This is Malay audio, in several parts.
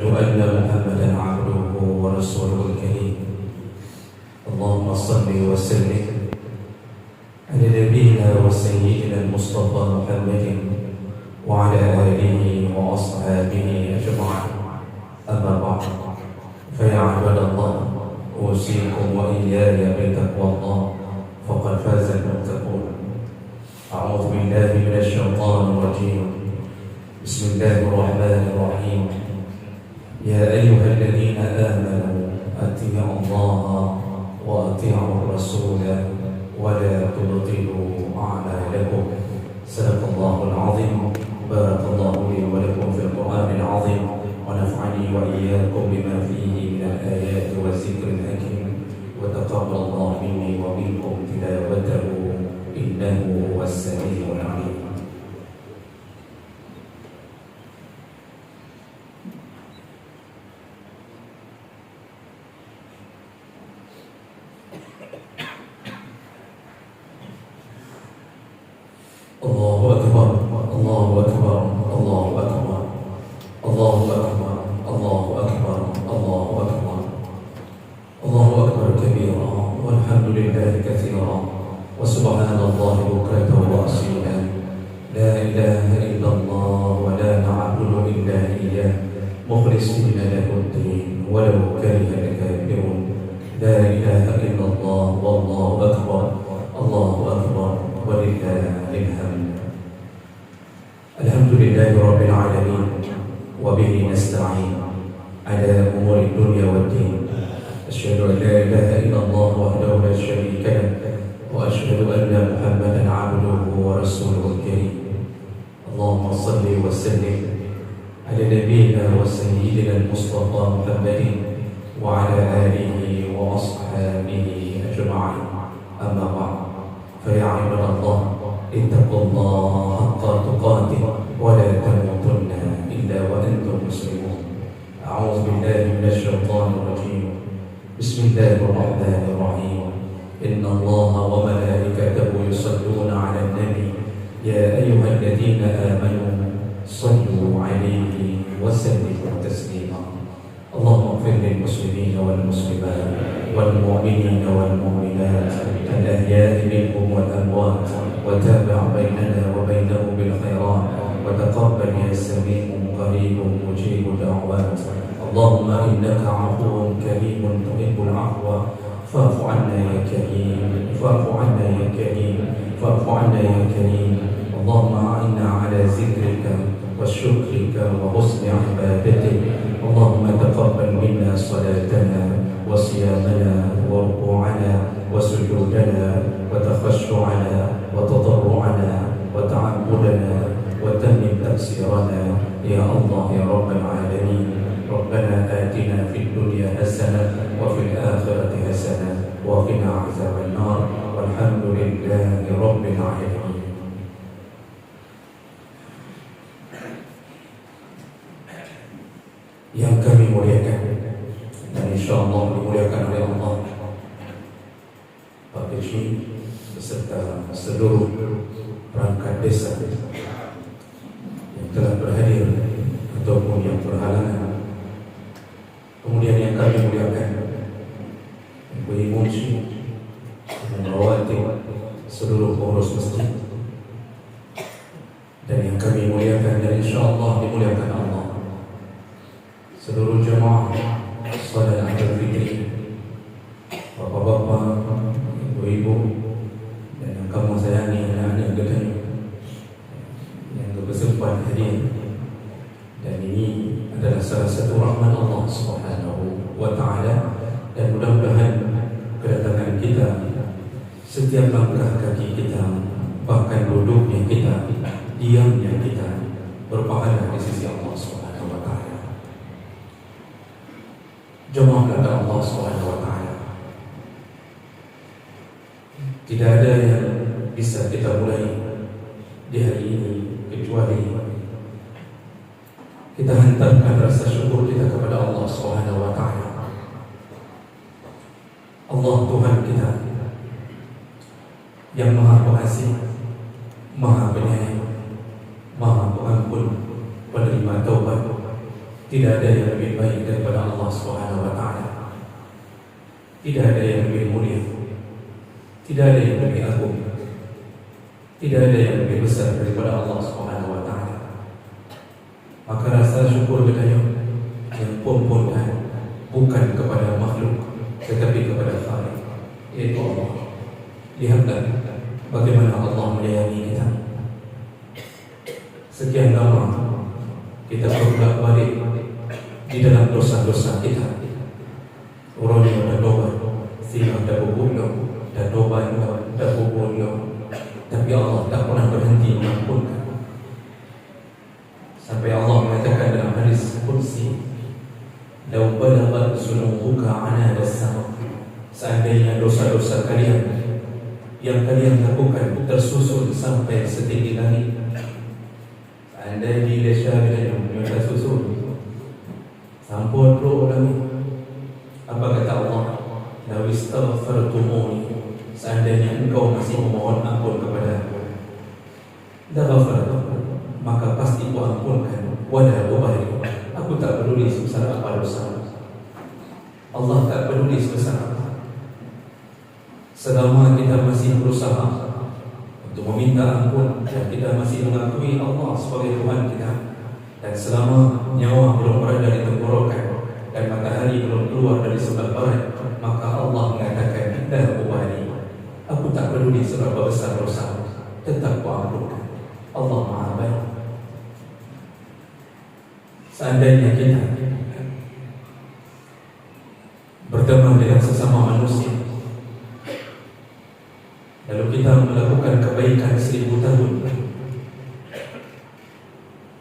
أن محمدا عبده ورسوله الكريم. اللهم صل وسلم على نبينا وسيدنا المصطفى محمد وعلى آله وأصحابه أجمعين. أما بعد، فيا عباد الله، أوصيكم وإياي بتقوى الله، فقد فاز المتقون. أعوذ بالله من الشيطان الرجيم. بسم الله الرحمن الرحيم. يا أيها الذين آمنوا أطيعوا الله وأطيعوا الرسول ولا تبطلوا أعمالكم. صدق الله العظيم. بارك الله لي ولكم في القرآن العظيم، ونفعني وإياكم بما فيه من الآيات والذكر الحكيم، وتقبل الله مني ومنكم تلاوته إنه هو السميع العليم. الله أكبر، الله أكبر، الله أكبر، الله أكبر، الله أكبر، الله أكبر، الله أكبر كبيرا، والحمد لله كثيرا، وسبحان الله بكرة وأصيلا. لا إله إلا الله ولا نعبد إلا إياه مخلصين له الدين ولو كره الكافرون. لا إله إلا الله والله أكبر، الله أكبر ولله الحمد. الحمد لله رب العالمين، وبه نستعين على أمور الدنيا والدين. أشهد أن لا إله إلا الله وحده لا شريك له، وأشهد أن محمدا عبده ورسوله الكريم. اللهم صل وسلم على نبينا وسيدنا المصطفى محمد وعلى آله وأصحابه أجمعين. أما بعد، فيا عباد الله، اتقوا الله حق تقاته ولا تموتن إلا وأنتم مسلمون. أعوذ بالله من الشيطان الرجيم. بسم الله الرحمن الرحيم. إن الله وملائكته يصلون على النبي يا أيها الذين آمنوا صلوا عليه وسلموا تسليما. اللهم اغفر للمسلمين والمسلمات والمؤمنين والمؤمنات الأحياء منهم والأموات، وتابع بيننا وبينهم بالخيرات، وتقبل يا سميع قريب مجيب الدعوات. اللهم إنك عفو كريم تحب العفو، فاعف عنا يا كريم، فاعف عنا يا كريم، فاعف عنا يا كريم. اللهم أعنا على ذكرك وشكرك وحسن عبادتك. اللهم تقبل منا صلاتنا وصيامنا وركوعنا وسجودنا وتخشعنا وتضرعنا وتعبدنا، وتمم تقصيرنا يا الله يا رب العالمين. ربنا آتنا في الدنيا حسنة وفي الآخرة حسنة وقنا عذاب النار، والحمد لله رب العالمين. Yang kami muliakan dan insya Allah dimuliakan oleh Allah, Pak Beji beserta seluruh perangkat desa yang telah berhadir ataupun yang berhalangan. Kemudian yang kami muliakan Ibu Munshi dan Rawatib seluruh pengurus masjid, dan yang kami muliakan dan insya Allah dimuliakan Allah, seluruh jemaah salat Idul Fitri, bapak-bapak, ibu-ibu, dan yang kamu sayangi anak-anak gedenya yang bersempat hadir. Dan ini adalah salah satu rahmat Allah Subhanahu wa Ta'ala, dan mudah-mudahan kedatangan kita, setiap langkah kaki kita, bahkan duduknya kita, diamnya kita, berpahala di sisi Allah Subhanahu wa Ta'ala. Jemaah kata Allah Subhanahu wa Ta'ala, tidak ada yang bisa kita mulai di hari ini kecuali kita hantarkan rasa syukur kita kepada Allah Subhanahu wa Ta'ala. Allah Tuhan kita yang Maha Pengasih, Maha Penyayang, Maha Pengampun, penerima taubat, Tidak ada yang lebih baik daripada Allah Subhanahu wa taala. Tidak ada yang lebih mulia. Tidak ada yang lebih agung. Tidak ada yang lebih besar daripada Allah Subhanahu wa taala. Maka rasa syukur kita yang pun-punkan bukan kepada makhluk tetapi kepada Khaliq, yaitu Allah. Lihatlah bagaimana Allah menyayangi kita. Sekian lama kita berbalik di dalam dosa-dosa kita. Orang yang dah tobat, sehingga dah berbunuh, dah tobat, dah berbunuh, tapi Allah tak pernah berhenti mengampunkan. Sampai Allah mengatakan dalam hadis Qudsi, "Lau balaghat zunubuka anada as-sama." Seandainya dosa-dosa kalian yang kalian lakukan tersusun sampai setinggi langit. Seandainya bila syariah yang tersusun sampun roh langit. Apa kata Allah? "Lau istaghfartumuni." Seandainya engkau masih memohon ampun kepada aku, maka pasti aku ampunkan. Wala ubali, aku tak peduli sebesar apa dosa. Allah tak peduli sebesar apa. Selama kita masih berusaha untuk meminta ampun dan kita masih mengakui Allah sebagai Tuhan kita, dan selama nyawa belum berada di tenggorokan dan matahari belum keluar dari sebelah barat, maka Allah mengatakan, "La ubali, aku tak peduli seberapa besar dosa, tetap aku ampunkan." Allah Maha Baik. Seandainya kita berteman dengan sesama manusia, lalu kita melakukan kebaikan 1000 tahun,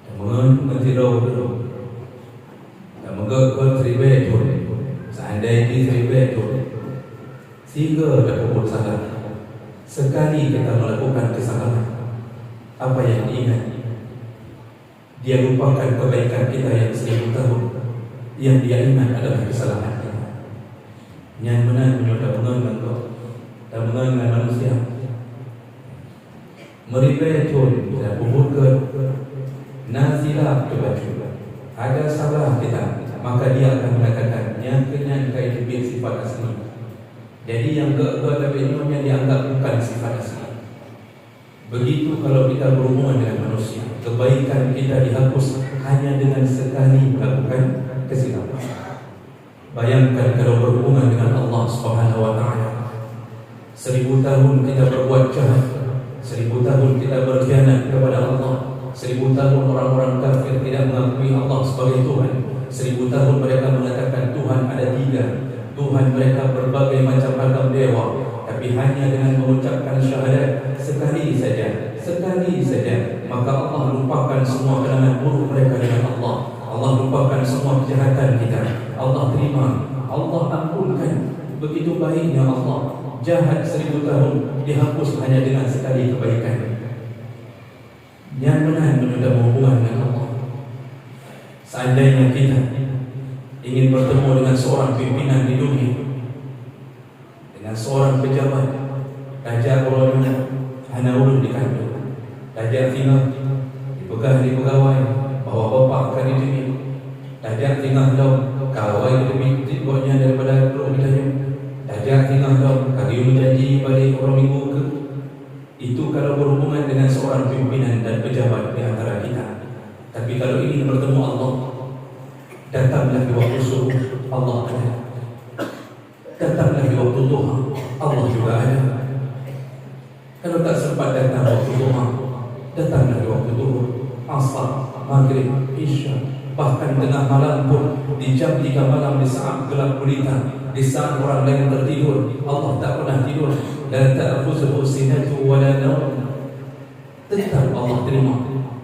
dan mentirau dan menggagap 1000 tahun, seandainya 1000 tahun, sehingga ada pukul salah. Sekali kita melakukan kesalahan, apa yang diingat? Dia lupakan kebaikan kita yang 1000 tahun. Yang dia ingat adalah kesalahan kita. Yang benar menyodar mengenai kau dan mengenai manusia. Meribetun dan buburkan nazilah kebaju. Ada salah kita, maka dia akan mengatakan yang kenyan kait lebih sifat asli. Jadi yang ke-11 dianggap bukan sifat asli. Begitu kalau kita berhubungan dengan manusia, kebaikan kita dihapus hanya dengan sekali melakukan kesilapan. Bayangkan kalau berhubungan dengan Allah Subhanahu wa taala, 1000 tahun kita berbuat jahat, 1000 tahun kita berkhianat kepada Allah, 1000 tahun orang-orang kafir tidak mengakui Allah sebagai Tuhan, 1000 tahun mereka mengatakan Tuhan ada 3, Tuhan mereka berbagai macam ragam dewa. Tapi hanya dengan mengucapkan syahadat sekali saja, maka Allah lupakan semua kenangan buruk mereka dengan Allah. Allah lupakan semua kejahatan kita. Allah terima, Allah ampunkan. Begitu baiknya Allah. Jahat 1000 tahun dihapus hanya dengan sekali kebaikan. Yang benar menyudah hubungan dengan Allah. Seandainya kita ingin bertemu dengan seorang pimpinan di dunia, dengan seorang pejabat, tajak ulama hana ulun di kantor, tajak tinggal dipegah di pegawai bawa bapak ke diri, tajak tinggal daun kawai lebih tibanya daripada perlu ditanya, tajak tinggal daun kaki menjanji balik orang minggu ke. Itu kalau berhubungan dengan seorang pimpinan dan pejabat di antara kita. Tapi kalau ingin bertemu Allah, datanglah di waktu subuh, Allah ada. Datanglah di waktu duha, Allah juga ada. Kalau tak sempat datang waktu duha, datanglah di waktu duhur, asar, maghrib, isya, bahkan tengah malam pun, di jam 3 malam, di saat gelap gulita, di saat orang lain tertidur, Allah tak pernah tidur. La ta'khudhuhu sinatun wa la nawm. Tetap Allah terima.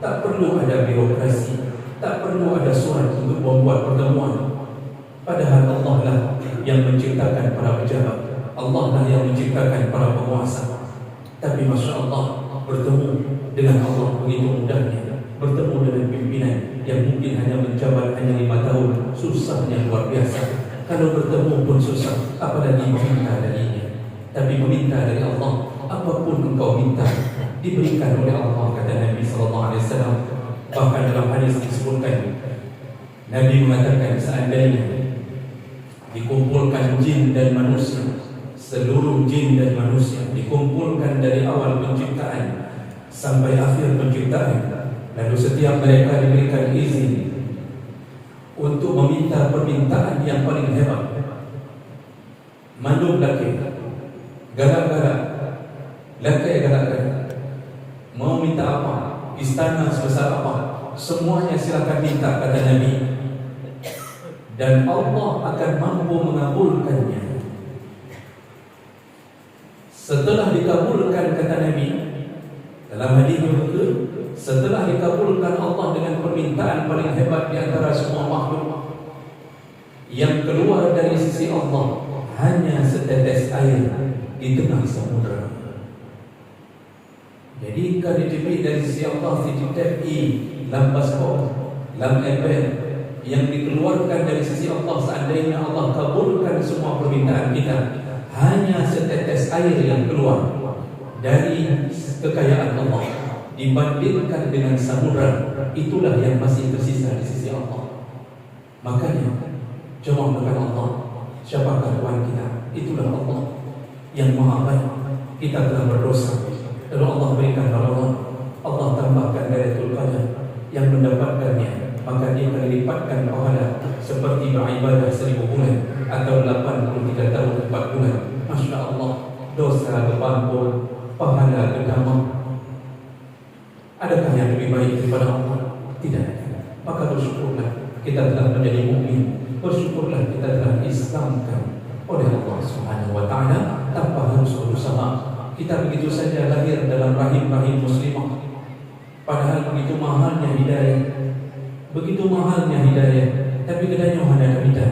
Tak perlu ada birokrasi, tak perlu ada surat untuk membuat pertemuan. Padahal Allah lah yang menciptakan para pejabat, Allah lah yang menciptakan para penguasa. Tapi Masya Allah, bertemu dengan Allah begitu mudahnya. Bertemu dengan pimpinan yang mungkin hanya menjabat hanya 5 tahun, susahnya luar biasa. Kalau bertemu pun susah, apalagi meminta darinya. Tapi meminta dari Allah, apapun engkau minta diberikan oleh Allah, kata Nabi SAW. Bahkan dalam hadis disebutkan, Nabi mengatakan seandainya dikumpulkan jin dan manusia, seluruh jin dan manusia dikumpulkan dari awal penciptaan sampai akhir penciptaan, lalu setiap mereka diberikan izin untuk meminta permintaan yang paling hebat, mandub laki, galak-galak, laki galak-galak, mau minta apa, istana sebesar apa, semuanya silakan minta, kata Nabi, dan Allah akan mampu mengabulkannya. Setelah dikabulkan, kata Nabi dalam hadis juga, setelah dikabulkan Allah dengan permintaan paling hebat di antara semua makhluk, yang keluar dari sisi Allah hanya setetes air di tengah samudera. Jadi kalau dicipit dari sisi Allah, setiap lam basbor, lam ebel yang dikeluarkan dari sisi Allah, seandainya Allah kabulkan semua permintaan kita, hanya setetes air yang keluar dari kekayaan Allah dibandingkan dengan samudra, itulah yang masih tersisa di sisi Allah. Makanya coba dengan Allah, siapakah Tuhan kita? Itulah Allah yang maha baik. Kita telah berdosa, lalu Allah berikan Ramadan, Allah tambahkan Lailatul Qadar, yang mendapatkannya maka dia akan lipatkan pahala seperti beribadah 1000 bulan atau 83 tahun 4 bulan. Masya Allah, dosa berpampur, pahala berdamai. Adakah yang lebih baik daripada Allah? Tidak. Maka bersyukurlah kita telah menjadi mukmin, bersyukurlah kita telah Islamkan oleh Allah Subhanahu wa taala tanpa harus berusaha. Kita begitu saja lahir dalam rahim-rahim muslimah, padahal begitu mahalnya hidayah, begitu mahalnya hidayah, tapi katanya hanya bid'ah.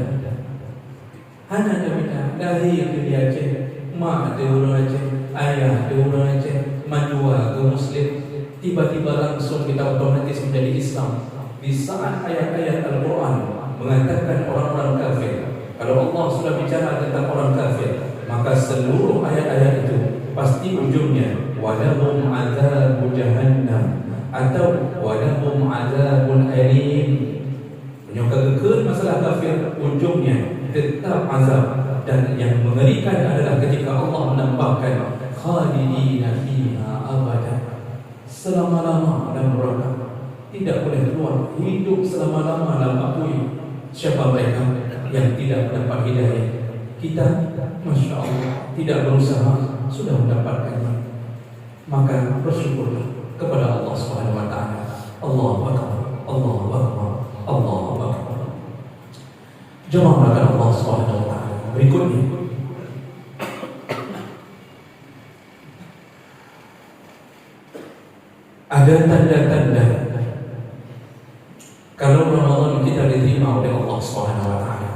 Hanya bid'ah. Lahir ke Aceh, mak dia orang Aceh, ayah dia orang Aceh, menjual ke Muslim, tiba-tiba langsung kita otomatis menjadi Islam. Di saat ayat-ayat Al-Quran mengatakan orang-orang kafir, kalau Allah sudah bicara tentang orang kafir, maka seluruh ayat-ayat itu pasti ujungnya walahum adzabun jahannam atau walahum adzabun alim. Menyokong masalah kafir, ujungnya tetap azab, dan yang mengerikan adalah ketika Allah menambahkan khalidina fiha abada, selama-lama dalam neraka, tidak boleh keluar, hidup selama-lama dalam api. Siapa mereka yang tidak mendapat hidayah? Kita, Masya Allah, tidak berusaha sudah mendapatkannya. Maka bersyukurlah kepada Allah Subhanahu wa taala. Allahu akbar, Allahu akbar, Allahu akbar. Jemaah Allah Subhanahu wa taala. Berikutnya, ada tanda-tanda kalau Ramadan kita diterima oleh Allah Subhanahu wa taala.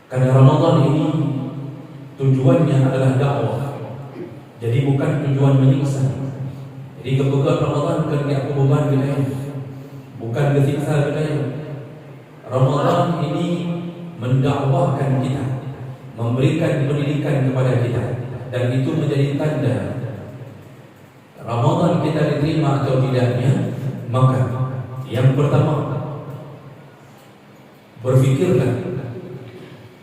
Karena Ramadan ini tujuannya adalah dakwah. Jadi bukan tujuan menyiksa. Jadi kebukaan Ramadan bukan dia beban kita, bukan kesiksa kita. Ramadan ini mendakwahkan kita, memberikan pendidikan kepada kita, dan itu menjadi tanda Ramadan kita diterima atau tidaknya. Maka yang pertama, berfikirlah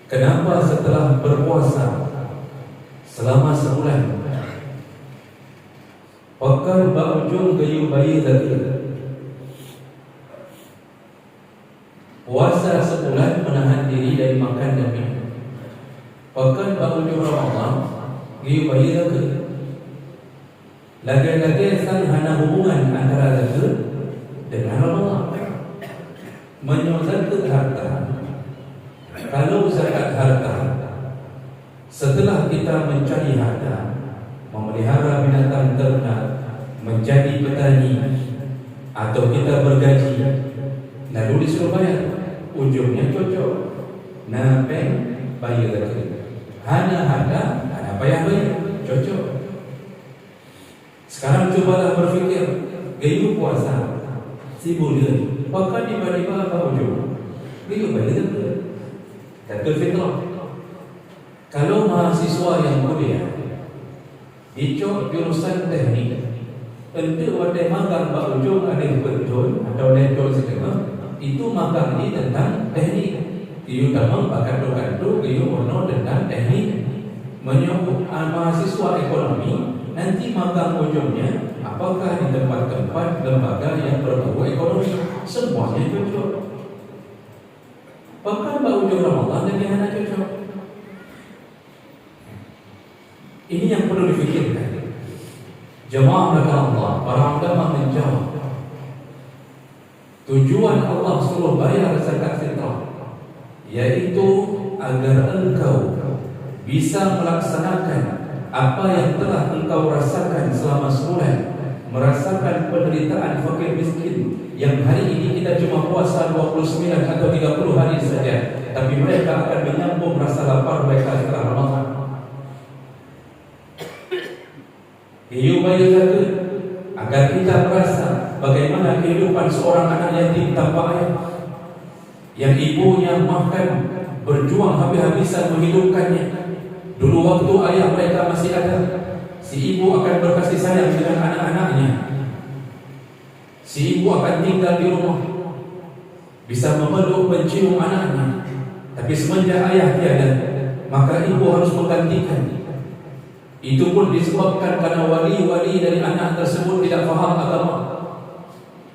kenapa setelah berpuasa selama sebulan pakar ba'ujung kayu bayi tadi, puasa sebulan menahan diri dari makan dan minum, pakar ba'ujung Ramadan kayu bayi tadi, lagi-lagi sang hana hubungan antara zakat dengan Ramadan, menyuzakat harta. Kalau zakat harta, setelah kita mencari harta, memelihara binatang ternak, menjadi petani, atau kita bergaji, lalu disuruh bayar, ujungnya cocok, napeng bayar zakat. Hanya harta, hanya bayar, cocok. Sekarang cobalah berfikir, gaya puasa, si bulan, maka tiba-tiba apa ujung? Gaya bayar zakat. Zakat fitrah. Kalau mahasiswa yang kuliah icok jurusan teknik, Tentu pada magang bak ujung ada betul atau letol setengah. Itu magang ini tentang teknik. Iu tamang bakat-bakat iu ono tentang teknik. Menyokong mahasiswa ekonomi nanti magang ujungnya apakah di tempat-tempat lembaga yang berbau ekonomi, semuanya cocok. Bahkan bak ujung Ramadan dan yang cocok. Ini yang perlu difikirkan. Jemaah Allah, para ulama menjawab, tujuan Allah suruh bayar zakat fitrah yaitu agar engkau bisa melaksanakan apa yang telah engkau rasakan selama sebulan, merasakan penderitaan fakir miskin yang hari ini kita cuma puasa 29 atau 30 hari saja, tapi mereka akan menyambung rasa lapar mereka setelah Ramadan. Hidup bayi zakat agar kita merasa bagaimana kehidupan seorang anak yatim tanpa ayah, yang ibunya makan berjuang habis-habisan menghidupkannya. Dulu waktu ayah mereka masih ada, si ibu akan berkasih sayang dengan anak-anaknya. Si ibu akan tinggal di rumah, bisa memeluk mencium anaknya. Tapi semenjak ayah tiada, maka ibu harus menggantikan. Itu pun disebabkan karena wali-wali dari anak tersebut tidak faham agama.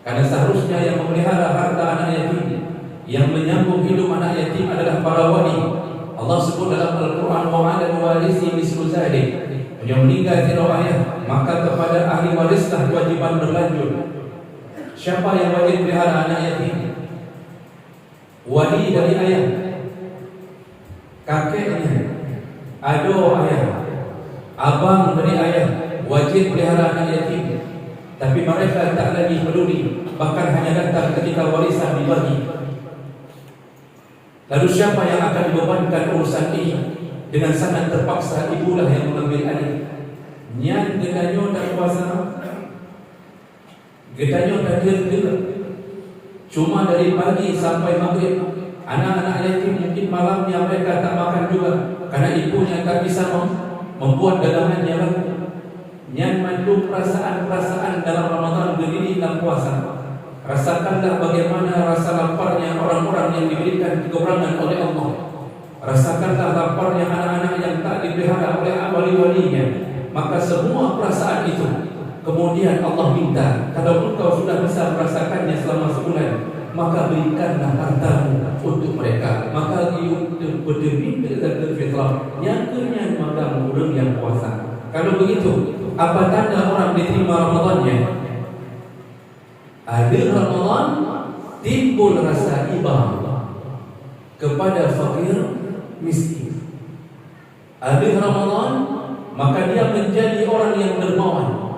Karena seharusnya yang memelihara harta anak yatim, yang menyambung hidup anak yatim adalah para wali. Allah sebut dalam Al-Quran, wa'ala warisi mislu zalik. Yang meninggal tidak ayah, maka kepada ahli warislah kewajiban berlanjut. Siapa yang wajib pelihara anak yatim? Wali dari ayah, kakeknya, ado ayah, abang dari ayah, wajib pelihara anak yatim. Tapi mereka tak lagi peduli, bahkan hanya datang ketika warisan dibagi. Lalu siapa yang akan dibebankan urusan ini? Dengan sangat terpaksa ibulah yang mengambil alih. Nyan gedanyo dan puasa, gedanyo dan dirgila. Cuma dari pagi sampai maghrib, anak-anak yatim mungkin malamnya mereka tak makan juga, karena ibunya tak bisa membuat dagangannya lagi. Nyan mandu perasaan-perasaan dalam Ramadan berdiri dalam puasa. Rasakanlah bagaimana rasa laparnya orang-orang yang diberikan kekurangan oleh Allah. Rasakanlah laparnya anak-anak yang tak dipelihara oleh wali-walinya. Maka semua perasaan itu kemudian Allah minta, kalau engkau sudah bisa merasakannya selama sebulan, maka berikanlah hartamu untuk mereka. Maka berdemi zakat fitrah yang kenyang maka murung yang puasa. Kalau begitu, apa tanda orang diterima Ramadannya? Akhir Ramadan timbul rasa iba kepada fakir miskin. Akhir Ramadan maka dia menjadi orang yang dermawan.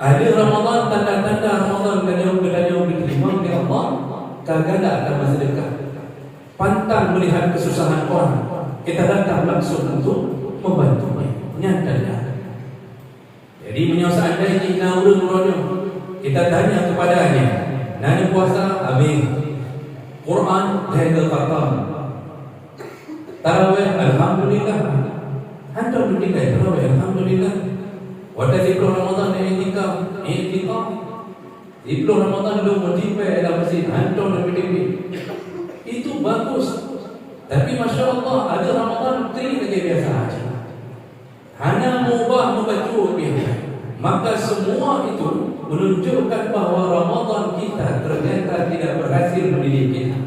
Akhir Ramadan tanda-tanda Ramadan kadang-kadang diterima oleh Allah, kagak akan bersedekah. Pantang melihat kesusahan orang, kita datang langsung untuk membantunya. Nyata. Jadi menyusahkan ini naurun muronyo. Kita tanya kepadanya, nani puasa habis, Quran Lailatul Qadar, Tarawih alhamdulillah, hantar meninggal Tarawih alhamdulillah. Wada di bulan Ramadan i'tikaf, di bulan Ramadan lu menjipai dalam masjid, hantar lebih. Itu bagus. Tapi masya Allah ada Ramadan kering lagi biasa aja. Hanya mubah membaca biasa. Maka semua itu menunjukkan bahawa Ramadan kita ternyata tidak berhasil mendidik kita.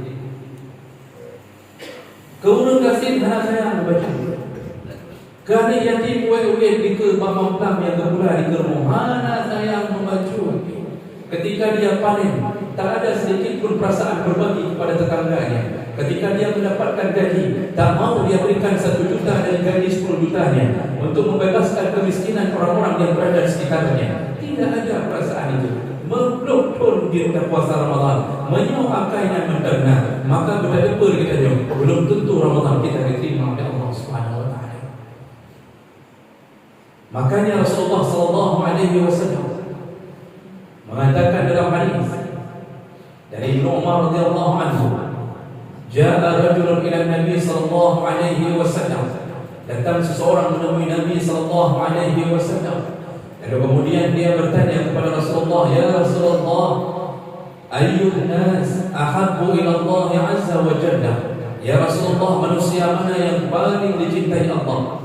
Keurang kasih dah saya membaca. Kerana yatim uwe-uwe di ke mamam yang kepula di kerumah, mana saya membaca. Ketika dia panen, tak ada sedikit pun perasaan berbagi kepada tetangganya. Ketika dia mendapatkan gaji, tak mau dia berikan 1 juta dari gaji 10 jutanya untuk membebaskan kemiskinan orang-orang yang berada di sekitarnya. Tidak ada perasaan itu. Meluk pun dia dah puasa Ramadan, menyuh akainya mendengar, maka berdadapur kita jauh. Belum tentu Ramadan kita diterima oleh Allah Subhanahu Wa Taala. Makanya Rasulullah Sallallahu Alaihi Wasallam mengatakan dalam hadis dari Ibnu Umar radhiyallahu anhu, Ja'a rajulun ila Nabi sallallahu alaihi wasallam. Datang seseorang menemui Nabi sallallahu alaihi wasallam. Lalu kemudian dia bertanya kepada Rasulullah, "Ya Rasulullah, ayyun nas ahabbu ila Allah azza wa jalla?" Ya Rasulullah, manusia mana yang paling dicintai Allah?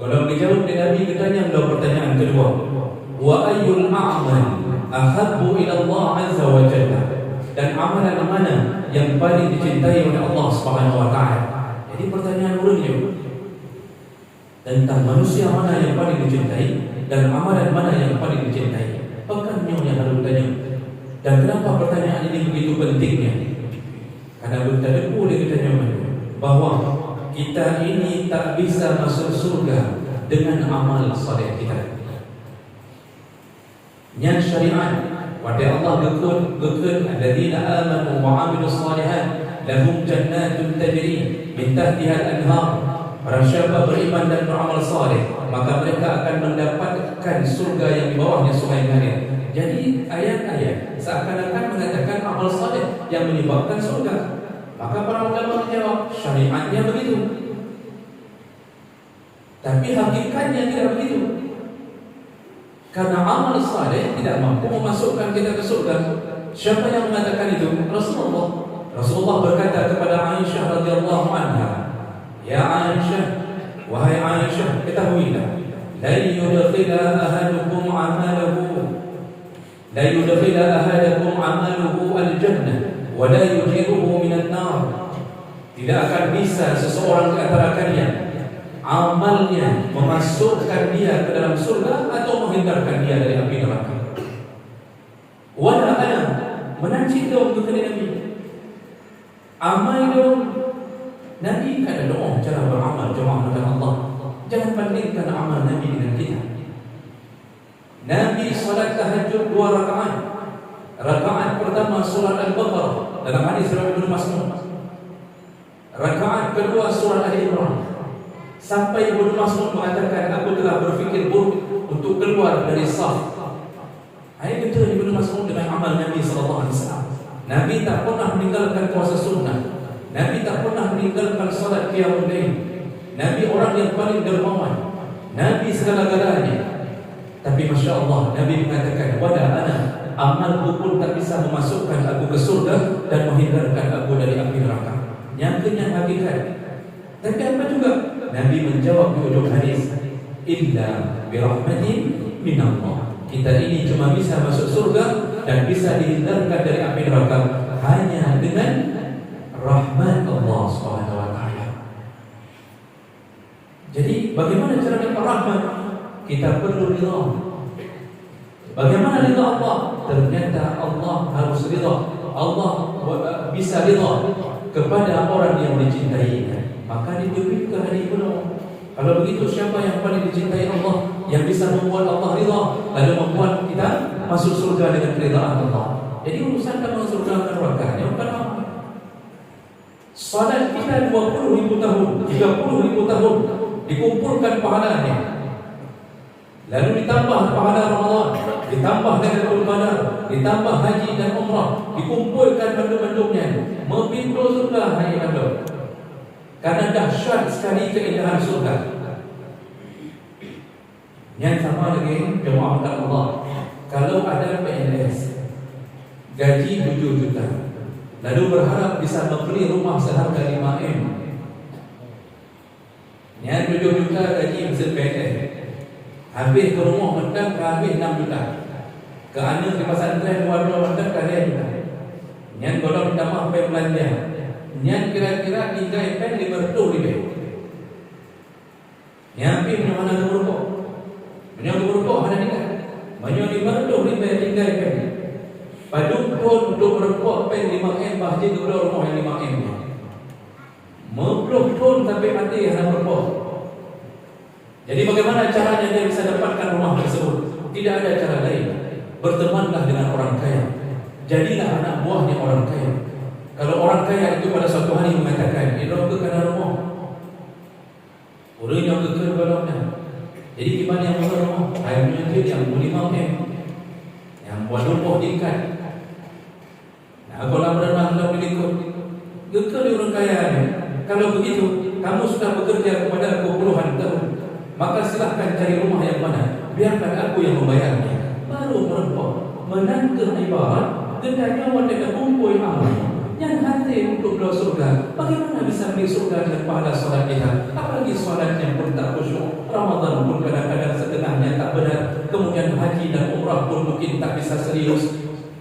Kalau dijawab oleh Nabi, ketanya beliau pertanyaan kedua, "Wa ayyul a'mal ahabbu ila Allah azza wa jalla?" Dan amalan mana yang paling dicintai oleh Allah Subhanahu wa taala? Jadi pertanyaan urutnya tentang manusia mana yang paling dicintai dan amalan mana yang paling dicintai. Pekannya yang harus bertanya. Dan kenapa pertanyaan ini begitu pentingnya? Karena bertanya boleh kita nyaman bahwa kita ini tak bisa masuk surga dengan amal saleh kita. Nya syariat wa Allah gekun alladzina amanu wa amilus salihat lahum jannatun tajri min tahtiha al-anhar. Para syahaba beriman dan beramal saleh, maka mereka akan mendapatkan surga yang di bawahnya sungai mengalir. Jadi ayat-ayat seakan-akan mengatakan amal saleh yang menyebabkan surga. Maka para ulama menjawab, syariatnya begitu, tapi hakikatnya tidak begitu. Karena amal saleh tidak mampu memasukkan kita ke surga. Siapa yang mengatakan itu? Rasulullah. Rasulullah berkata kepada Aisyah radhiyallahu anha, "Ya Aisyah, wahai Aisyah, ketahuilah, la yudkhila ahadukum amaluhu al-jannah wa la yujiruhu minan nar." Tidak akan bisa seseorang di antara kalian amalnya memasukkan dia ke dalam surga atau menghindarkan dia dari api neraka. Wala ana menancik dong ke Nabi. Amal dong. Nabi kan ada doa cara beramal jemaah dengan Allah. Jangan bandingkan amal Nabi dengan kita. Nabi salat tahajud 2 rakaat. Rakaat pertama surah Al-Baqarah dalam hadis riwayat Ibnu Mas'ud. Rakaat kedua surah Ali Imran. Sampai Ibnu Mas'ud mengatakan, "Aku telah berfikir buruk untuk keluar dari saf." Ayat itu Ibnu Mas'ud dengan amal Nabi sallallahu alaihi wasallam. Nabi tak pernah meninggalkan puasa sunnah. Nabi tak pernah meninggalkan salat qiyamul lail. Nabi orang yang paling dermawan. Nabi segala-galanya. Tapi Masya Allah, Nabi mengatakan, "Wala ana, amalku pun tak bisa memasukkan aku ke surga dan menghindarkan aku dari api neraka." Yang hakikat. Tapi apa juga? Nabi menjawab di ujung hadis, "Illa birahmatin minallah." Kita ini cuma bisa masuk surga dan bisa dihindarkan dari api neraka hanya dengan rahmat Allah Subhanahu wa taala. Jadi bagaimana cara dapat rahmat? Kita perlu ridha. Bagaimana ridha Allah? Ternyata Allah harus ridha. Allah bisa ridha kepada orang yang dicintainya. Maka diberikan hari penuh. Kalau begitu, siapa yang paling dicintai Allah, yang bisa membuat Allah ridha, lalu membuat kita masuk surga dengan keridhaan Allah? Jadi urusan masuk surga dan neraka yang bukan apa. Salat kita 20.000 tahun, 30.000 tahun dikumpulkan pahalanya. Lalu ditambah pahala Ramadan, ditambah Lailatul Qadar, ditambah haji dan umrah, dikumpulkan benda-bendanya, mempintu surga hai Allah. Karena dahsyat sekali keindahan surga. Yang sama lagi jemaah Allah, kalau ada PNS gaji 7 juta, lalu berharap bisa membeli rumah seharga 5M. Yang 7 juta gaji mesin PNS, habis ke rumah mendak habis 6 juta. Ke anak di pesantren 2 mendak kali juta. Yang golong tambah sampai belanja. Yang kira-kira 3 pen 500 lebih. Yang pergi mana tu berukuk? Banyak berukuk ada ni kan? Banyak 500 lebih 3 pen. Padahal untuk berukuk pen 5M bahasa tu rumah yang 5M. Memperluh pun sampai mati hanya berukuk. Jadi bagaimana caranya dia bisa dapatkan rumah tersebut? Tidak ada cara lain. Bertemanlah dengan orang kaya. Jadilah anak buahnya orang kaya. Kalau orang kaya itu pada suatu hari mengatakan, "Ini kerana rumah." Orang yang kekal baloknya. Jadi gimana yang buat rumah? Ayamnya dia yang 5M, yang buat rumah diikat. Nah, kalau berenang dalam berikut, kekal orang kaya ini. Kalau begitu, kamu sudah bekerja kepada aku puluhan tahun, maka silahkan cari rumah yang mana biarkan aku yang membayarnya. Baru merempah menangkap ibarat gendanya wanita kumpul amal yang hati untuk doa surga. Bagaimana bisa beli surga dengan pahala solat kita? Apalagi solatnya pun tak khusyuk, Ramadan pun kadang-kadang setengahnya tak benar, kemudian haji dan umrah pun mungkin tak bisa serius.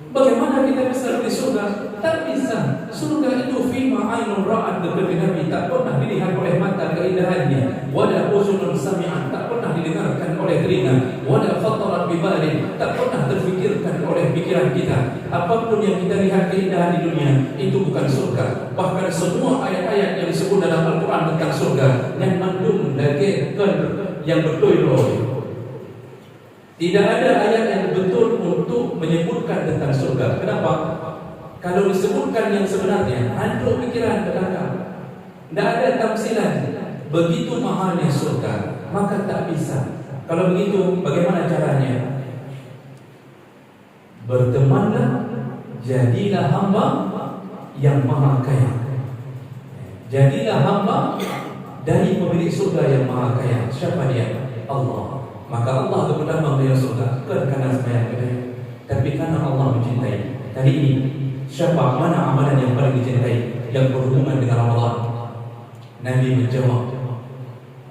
Bagaimana kita bisa beli surga? Tak bisa. Surga itu fima ainun ra'at, kata Nabi, tak pernah dilihat oleh mata keindahannya. Wala uzunun sami'an, tak pernah didengarkan oleh telinga. Wala khatarat bibalin, tak pernah terfikirkan oleh pikiran kita. Apapun yang kita lihat keindahan di dunia, itu bukan surga. Bahkan semua ayat-ayat yang disebut dalam Al-Quran tentang surga yang mandum lagi yang betul. Tidak ada ayat yang betul untuk menyebutkan tentang surga. Kenapa? Kalau disebutkan yang sebenarnya, hancur pikiran ke belakang. Tidak ada tamsilan. Begitu mahalnya surga, maka tak bisa. Kalau begitu, bagaimana caranya? Bertemanlah, jadilah hamba yang maha kaya. Jadilah hamba dari pemilik surga yang maha kaya. Siapa dia? Allah. Maka Allah itu pertama beliau surga, bukan karena sembahyang kita, tapi karena Allah mencintai. Kali ini, siapa mana amalan yang paling dicintai yang berhubungan dengan Ramadan? Nabi menjawab,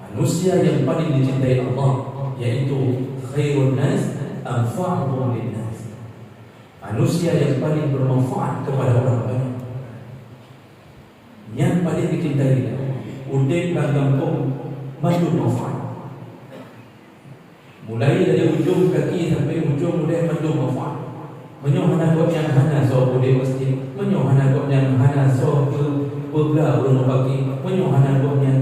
manusia yang paling dicintai Allah yaitu khairun nas anfa'uhum linnas. Manusia yang paling bermanfaat kepada orang banyak. Yang paling dicintai udek kampung maju manfaat. Mulai dari ujung kaki sampai ujung mulai maju manfaat. Menyohana goknya hana so boleh pasti. Menyohana goknya hana so berbela urung pagi. Menyohana goknya.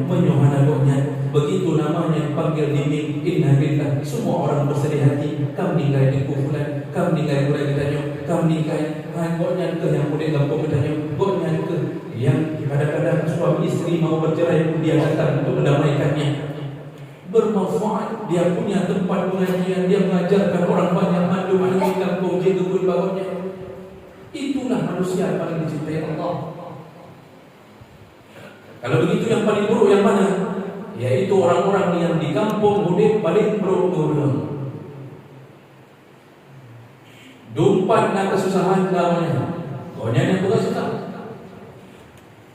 Begitu namanya panggil dinding inna billah. Semua orang bersedih hati. Kam ningkai di kufulan, kam ningkai mulai ditanya, kam ningkai goknya ke yang boleh gampang ditanya, goknya ke yang kadang-kadang suami istri mau bercerai pun dia datang untuk mendamaikannya. Bermanfaat, dia punya tempat pengajian, dia mengajarkan orang banyak madu mandi kampung jaga berbawahnya. Itulah manusia paling dicintai Allah. Kalau begitu yang paling buruk yang mana? Yaitu orang-orang yang di kampung mudik paling buruk. Dumpat dan kesusahan namanya. Pokoknya yang bukan susah.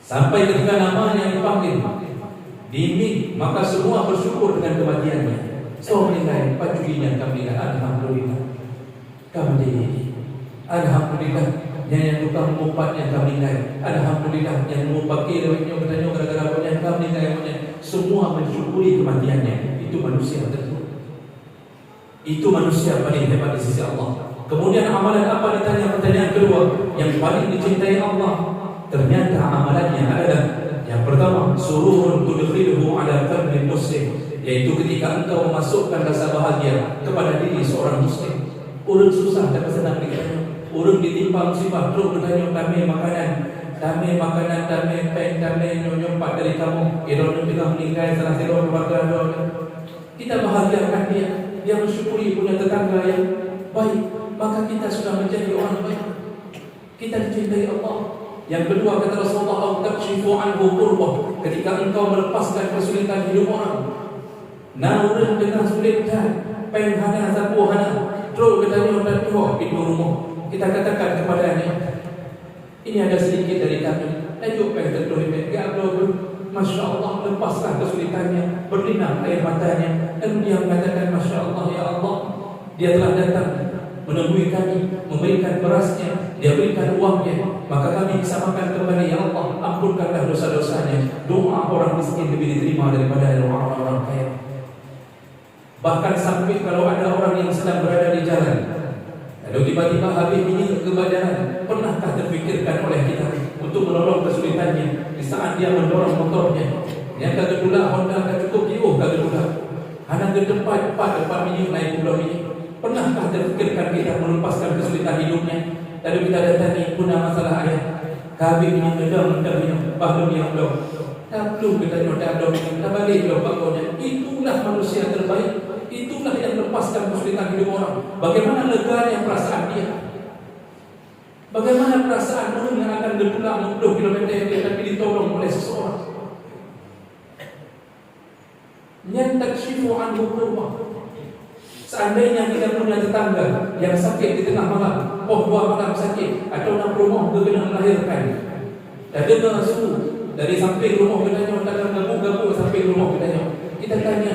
Sampai ketika namanya dipanggil dimik, maka semua bersyukur dengan kematiannya. So meninggal, pacuinya kami alhamdulillah. Kami alhamdulillah yang tukang mupatnya kami meninggal. Alhamdulillah yang mupaki lewatnya bertanya gara-gara punya kami meninggal. Semua mensyukuri kematiannya. Itu manusia tersebut. Itu manusia paling hebat di sisi Allah. Kemudian amalan apa ditanya pertanyaan kedua yang paling dicintai Allah? Ternyata amalannya adalah yang pertama, sururun tudkhiluhu ala qalbi muslim, yaitu ketika engkau memasukkan rasa bahagia kepada diri seorang muslim. Urang susah dan senang ditanya, urang ditimpa musibah terus bertanya kami makanan, kami pen, kami nyonyompak dari kamu, idon kita meninggal salah satu keluarga. Kita bahagiakan dia mensyukuri punya tetangga yang baik, maka kita sudah menjadi orang baik. Kita dicintai Allah. Yang kedua kata Rasulullah, takshifu anhu qurbah, ketika engkau melepaskan kesulitan hidup orang. Naurun dengan sulit dan penghana zabuhana, terus katanya dan tuh pintu rumah. Kita katakan kepadanya, ini ada sedikit dari kami. Ayo pengen enggak belum. Masya Allah, lepaslah kesulitannya, berlinang air matanya. Dan dia mengatakan, Masya Allah, ya Allah, dia telah datang menemui kami, memberikan berasnya, dia berikan uangnya, maka kami bisa makan kembali. Ya Allah, ampunkanlah dosa-dosanya. Doa orang miskin lebih diterima daripada doa orang kaya. Bahkan sampai kalau ada orang yang sedang berada di jalan, lalu tiba-tiba habis minyak ke badan, pernahkah terfikirkan oleh kita untuk menolong kesulitannya di saat dia mendorong motornya? Yang kata pula Honda akan cukup jauh kata pula. Anak ke tempat minyak naik pulau minyak. Pernahkah terfikirkan kita melepaskan kesulitan hidupnya? Lalu kita datangi punah masalah ayat. Kami minyak gedang bahlum yang belum. Tak perlu kita nyodam kita balik belum bakonya. Itulah manusia terbaik. Itulah yang melepaskan kesulitan hidup orang. Bagaimana leganya perasaan dia? Bagaimana perasaan orang yang akan berpulang 60 km tapi ditolong oleh seseorang? Yang takshifu anhu qurbah. Seandainya kita punya tetangga yang sakit di tengah malam, 2 malam sakit, atau nak rumah kena melahirkan, dah dengar suruh dari samping rumah katanya, takkan gabu-gabu samping rumah katanya. Kita tanya,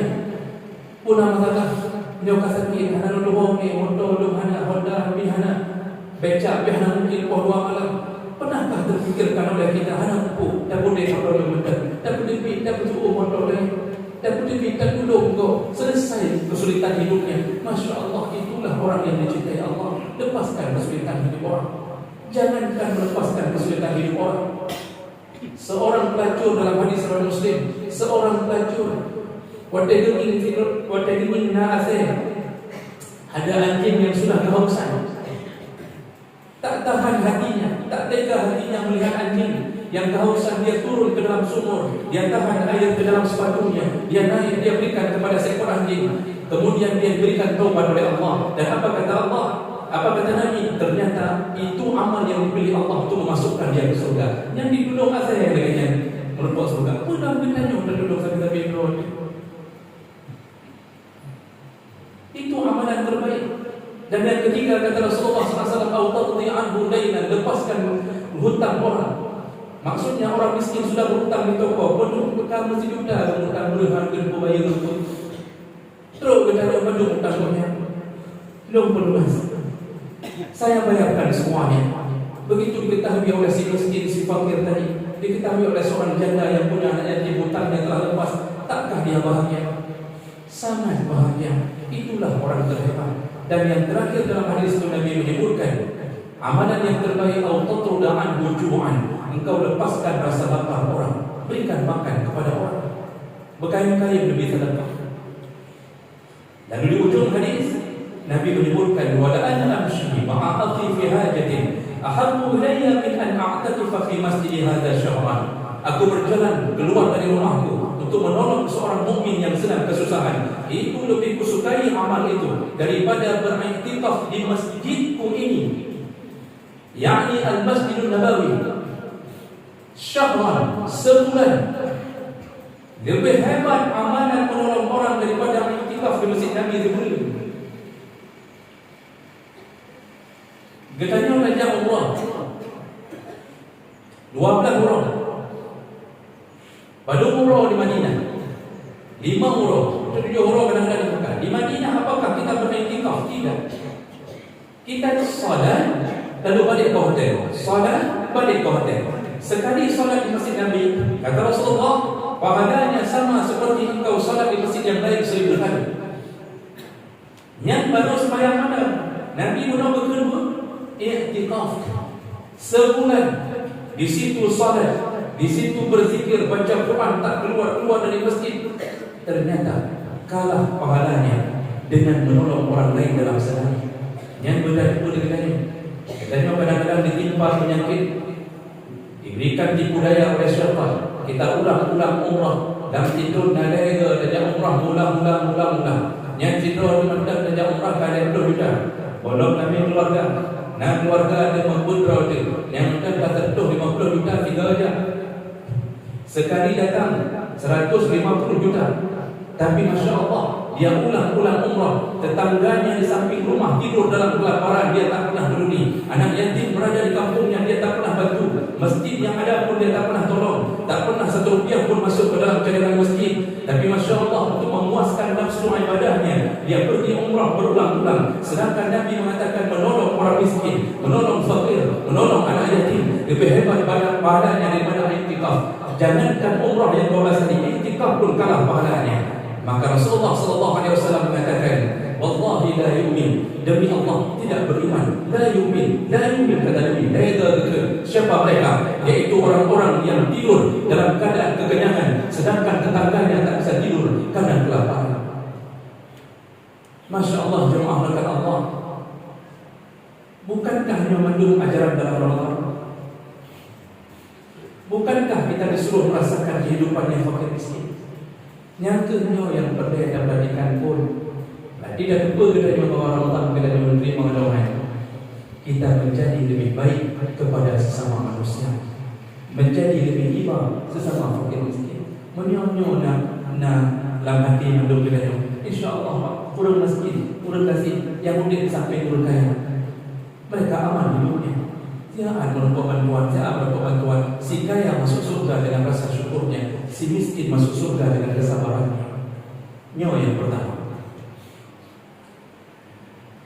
puna masalah, dia sakit, hana luhong ni, motor lu hana, Honda hana, becak hana mungkin 2 malam. Pernahkah terfikirkan oleh kita hana mampu, tak boleh motor lu betul, tak boleh pergi, tak boleh motor lain, tak boleh pergi, tak tolong kau, selesai kesulitan hidupnya. Masya Allah, itulah orang yang dicintai Allah. Lepaskan kesulitan hidup orang. Jangankan melepaskan kesulitan hidup orang. Seorang pelacur dalam hadis riwayat Muslim, seorang pelacur wadaging na'asih, ada anjing yang sudah kehausan, tak tahan hatinya, tak tega hatinya melihat anjing yang kehausan. Dia turun ke dalam sumur, dia tahan air ke dalam sepatunya, dia naik, dia berikan kepada seekor anjing. Kemudian dia berikan taubat oleh Allah. Dan apa kata Allah? Apa kata Nabi? Ternyata itu amal yang dipilih Allah untuk memasukkan dia ke surga. Yang diduduk asal yang dengannya merupakan surga. Pernah bertanya untuk duduk sampai berdoa. Itu amalan terbaik. Dan yang ketiga kata Rasulullah SAW, "Autadhi anhu dainan", lepaskan hutang orang. Maksudnya orang miskin sudah berhutang di toko, penuh bekal mesti juta, hutang berhutang ke bayar untuk. Terus kita penuh hutangnya. Belum pelunas. Saya bayarkan semuanya. Begitu diketahui oleh si miskin, si fakir tadi, diketahui oleh seorang janda yang punya anak yatim, hutangnya telah lepas, takkah dia bahagia? Sangat bahagia. Itulah orang terhebat. Dan yang terakhir dalam hadis itu Nabi menyebutkan, amalan yang terbaik, autatrudan wujuan, engkau lepaskan rasa lapar orang, berikan makan kepada orang, berkain-kain lebih sedekah. Lalu di ujung hadis Nabi menyebutkan, wala ana amshi ma'ati fi hajatin ahabbu ilayya min an a'takifa fi masjid hadha syahran. Aku berjalan keluar dari rumahku untuk menolong seorang mukmin yang sedang kesusahan. Itu lebih kusukai amal itu daripada beriktikaf di masjidku ini, yakni Al-Masjidun Nabawi, syahran, sebulan. Lebih hebat amalan menolong orang daripada iktikaf di masjid Nabi Jibril. Getanya Raja Allah 12 orang pada umrah di Madinah, 5 umrah, 7 umrah kadang-kadang di Mekah. Di Madinah apakah kita beriktikaf? Tidak. Kita salat lalu balik ke hotel, salat balik ke hotel. Sekali salat di masjid Nabi, kata Rasulullah, pahalanya sama seperti engkau salat di masjid yang lain 1000 kali. Yang baru sembahyang malam, Nabi menambah kedua, i'tikaf sebulan. Di situ salat, di situ berzikir, baca Quran, tak keluar dari masjid. Ternyata kalah pahalanya dengan menolong orang lain dalam sehari. Yang berbeda dengannya. Katanya kadang-kadang ditimpa penyakit, diberikan tipu daya oleh syaitan. Kita ulang-ulang umrah, dalam tidur nalega dan umrah ulang. Yang tidur di mandang dan umrah kalian berjuta. Belum kami keluarga. Nah keluarga ada membudrau itu. Yang kita dah tertuh 50 juta 3 jam. Sekali datang 150 juta. Tapi Masya Allah, dia ulang-ulang umrah. Tetangganya di samping rumah tidur dalam kelaparan, dia tak pernah peduli. Anak yatim berada di kampungnya, dia tak pernah bantu. Masjid yang ada pun dia tak pernah tolong. Tak pernah 1 rupiah pun masuk ke dalam cadangan masjid. Tapi Masya Allah, untuk memuaskan nafsu ibadahnya, dia pergi umrah berulang-ulang. Sedangkan Nabi mengatakan menolong orang miskin, menolong fakir, menolong anak yatim lebih hebat pahalanya daripada iktikaf. Jangankan umrah yang 12 hari, iktikaf pun kalah pahalanya. Maka Rasulullah SAW mengatakan, wallahi la yu'min, demi Allah tidak beriman. La yu'min kata Nabi. Siapa mereka? Yaitu orang-orang yang tidur dalam keadaan kekenyangan, sedangkan tetangganya tak bisa tidur karena kelaparan. Masya Allah, jemaah berkat Allah. Bukankah hanya mendung ajaran dalam Ramadan? Bukankah kita disuruh merasakan kehidupan yang fakir miskin? Nyatanya yang berdaya bandingkan pun tidak lupa kita membawa Ramadan, kita menerima doa. Kita menjadi lebih baik kepada sesama manusia, menjadi lebih iba sesama fakir miskin. Menyonya na dalam hati mendung kita. InsyaAllah kurang miskin turun kasih yang mungkin sampai turun kaya. Mereka aman hidupnya. Jangan menumpuk bantuan, jangan menumpuk bantuan. Si kaya masuk surga dengan rasa syukurnya, si miskin masuk surga dengan kesabarannya. Nyawa yang pertama.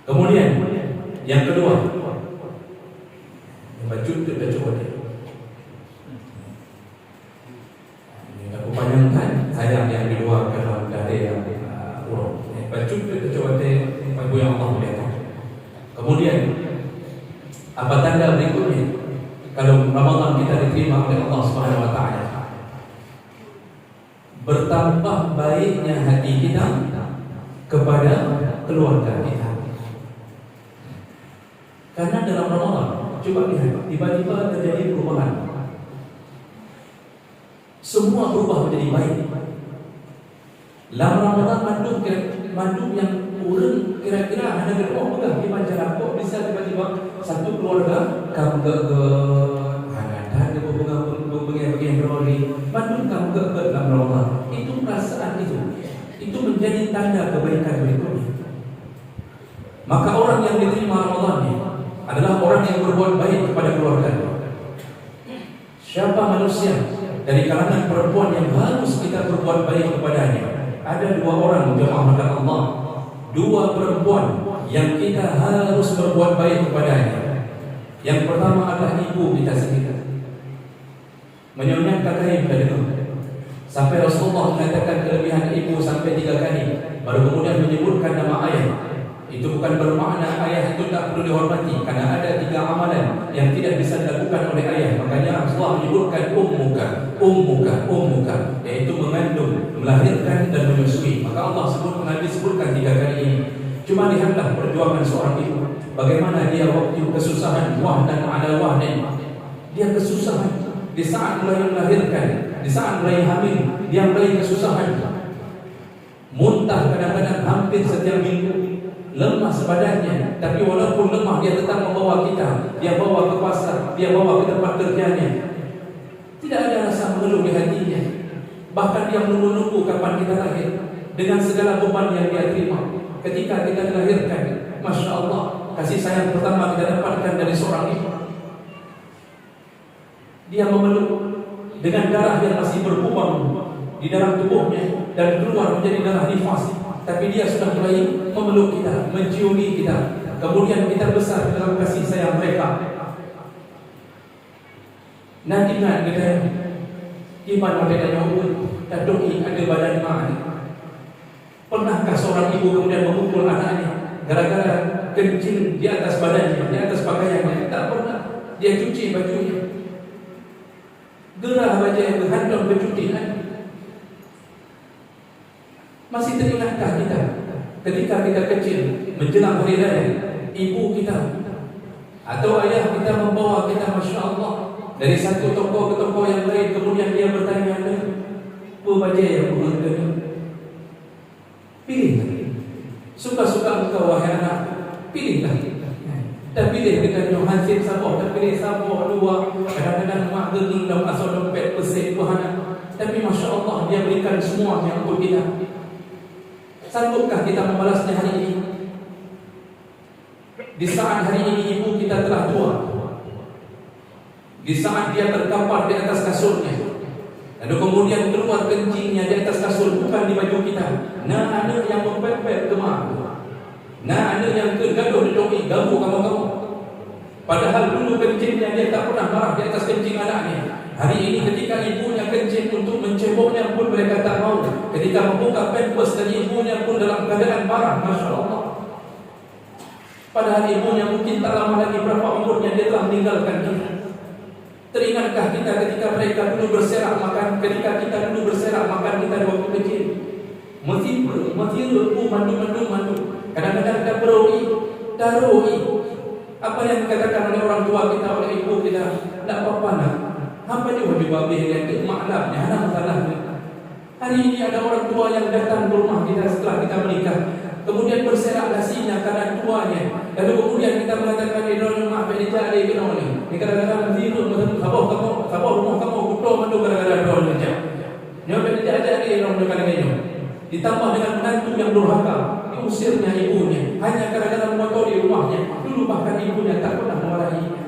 Kemudian yang kedua, baju itu dah coba dia. Ini aku panjangkan sayang yang kedua kalau dari yang urut. Baju itu dah coba dia, baju yang Allah muliakan. Kemudian apa tanda berikutnya? Kalau Ramadan kita diterima oleh Allah Subhanahu Wa Taala, bertambah baiknya hati kita kepada keluarga kita. Karena dalam Ramadan, coba lihat, tiba-tiba terjadi perubahan. Semua berubah menjadi baik. Dalam Ramadan mandum yang urun kira-kira hanya berdoa pegang di majalah kok bisa tiba-tiba satu keluarga kamu ke hangatan ke bagian beroli mandum kamu ke dalam Ramadan. Itu perasaan itu menjadi tanda kebaikan berikutnya. Maka orang yang diterima Ramadan ini adalah orang yang berbuat baik kepada keluarga. Siapa manusia dari kalangan perempuan yang harus kita berbuat baik kepadanya? Ada dua orang jemaah makan Allah, dua perempuan yang kita harus berbuat baik kepadanya. Yang pertama adalah ibu kita sendiri. Menyonya kakak kita dengar. Sampai Rasulullah mengatakan kelebihan ibu sampai 3 kali, baru kemudian menyebutkan nama ayah. Itu bukan bermakna ayah itu tak perlu dihormati, karena ada 3 amalan yang tidak bisa dilakukan oleh ayah. Makanya Rasulullah menyebutkan ummuka, yaitu mengandung, melahirkan dan menyusui. Maka Allah sebutkan 3 kali ini. Cuma lihatlah perjuangan seorang ibu, bagaimana dia waktu kesusahan wahdan ala wahdan. Dia kesusahan di saat mulai melahirkan, di saat mulai hamil, dia mulai kesusahan. Muntah kadang-kadang hampir setiap minggu. Lemah sebadannya, tapi walaupun lemah dia tetap membawa kita. Dia bawa ke pasar, dia bawa ke tempat kerjanya. Tidak ada rasa mengeluh di hatinya. Bahkan dia menunggu-nunggu kapan kita lahir, dengan segala beban yang dia terima. Ketika kita dilahirkan, Masya Allah, kasih sayang pertama kita dapatkan dari seorang ibu. Dia memeluk dengan darah yang masih berkubang di dalam tubuhnya dan keluar menjadi darah nifas. Tapi dia sudah mulai memeluk kita, menciumi kita. Kemudian kita besar dalam kasih sayang mereka. Nanti nak kita iman mereka yang tak doki ada badan mana. Pernahkah seorang ibu kemudian memukul anaknya gara-gara kencing di atas badannya, di atas pakaiannya? Tak pernah. Dia cuci bajunya, gerah baju yang berhandong bercuti. Masih teringatkah kita ketika kita kecil menjelang hari raya, ibu kita atau ayah kita membawa kita, Masya Allah, dari satu toko ke toko yang lain, kemudian dia bertanya, apa baju yang berharga? Pilihlah. Suka-suka engkau wahai anak, pilihlah. Tak pilih dengan hasil sabuk, tak pilih sabuk dua. Kadang-kadang mak gedung dalam asal dompet pesik buahana. Tapi Masya Allah, dia berikan semuanya untuk kita. Sanggupkah kita membalasnya hari ini? Di saat hari ini ibu kita telah tua, di saat dia terkapar di atas kasurnya, lalu kemudian keluar kencingnya di atas kasur, bukan di baju kita. Nah, ada yang mempepet kemar. Nah, ada yang kegaduh di domi, gabu kamu. Padahal dulu kencingnya dia tak pernah marah di atas kencing anaknya. Hari ini ketika ibunya kencing untuk menceboknya pun mereka tak mau. Ketika membuka pampers dari ibunya pun dalam keadaan marah, Masya Allah. Padahal ibunya mungkin tak lama lagi berapa umurnya dia telah meninggalkan kita. Teringatkah kita ketika mereka dulu berserak makan, ketika kita dulu berserak makan kita di waktu kecil? Mesti lepu mandu. Kadang-kadang kita darui. Apa yang dikatakan oleh orang tua kita, oleh ibu kita, tak apa-apa nak. Apa juga yang maklumnya, ada masalahnya. Hari ini ada orang tua yang datang ke rumah kita setelah kita menikah, kemudian berserak nasinya karena tuanya. Lalu kemudian kita mengatakan di dalam rumah ini jadi kenal ni. Ini kadang-kadang ziru macam sabah rumah kamu kudo mandu gara-gara doa saja. Nyoba tidak ada di dalam dengan ini. Ditambah dengan menantu yang durhaka, diusirnya ibunya. hanya gara-gara mengotori rumahnya. Dulu bahkan ibunya tak pernah memarahinya.